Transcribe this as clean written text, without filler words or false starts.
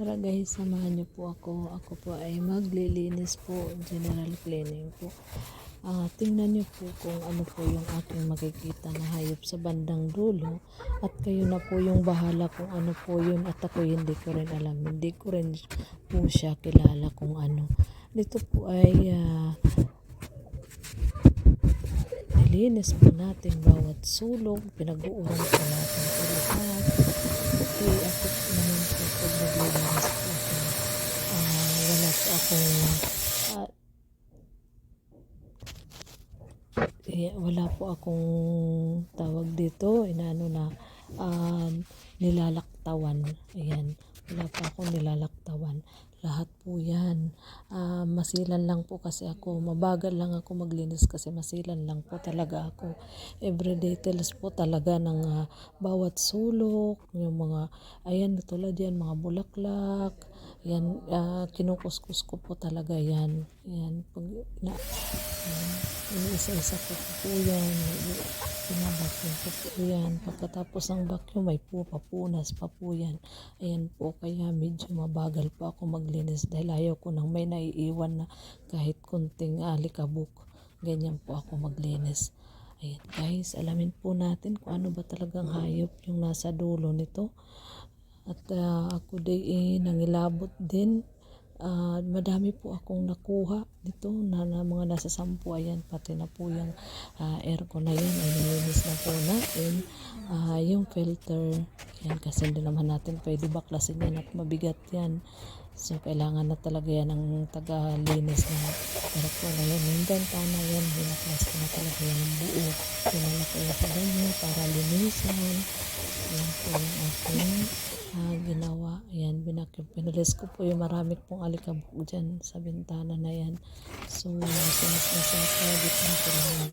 Tara guys, samahan niyo po ako. Ako po ay maglilinis po, general cleaning po. Tingnan niyo po kung ano po yung aking makikita na hayop sa bandang dulo. At kayo na po yung bahala kung ano po yun. At ako hindi ko rin alam. Hindi ko rin po siya kilala kung ano. Dito po ay nilinis po natin bawat sulok. Pinag-uurang po natin po lahat. Okay, ako po naman po pag naglilinis po ako. Wala po akong wala po akong tawag dito, inaano na nilalaktawan. Ayan, wala po akong nilalaktawan. Lahat po yan. Masilan lang po kasi ako. Mabagal lang ako maglinis kasi masilan lang po talaga ako. Every details po talaga ng bawat sulok. Yung mga, ayan, tulad yan, mga bulaklak. Yan, kinukuskus ko po talaga yan. Yan, pag isa-isa ko po yan. Pinabakyum ko po yan. Pagkatapos ng vacuum, may papunas pa po yan. Ayan po, kaya medyo mabagal po ako maglinis dahil ayaw ko nang may naiiwan na kahit kunting alikabok. Ganyan po ako maglinis. Ayan guys, alamin po natin kung ano ba talagang hayop yung nasa dulo nito. At ako din nangilabot din. Madami po akong nakuha dito na mga nasa 10. Ayan, pati na po yung aircon na yan ay nilinis na po natin. Yung filter yan, kasi hindi naman natin pwede baklasin yan at mabigat yan, so kailangan na talaga yan ng taga-linis na aircon na yan. Yung bentana yan, binaklas ko na talaga yan ng buo, pinalaki ko sa ganyan para linisan. Yan po yung aking ginawa. Ayan, pinalis ko po yung marami pong alikabok dyan sa bintana na yan. So, sinas na sa gitna ko na yan.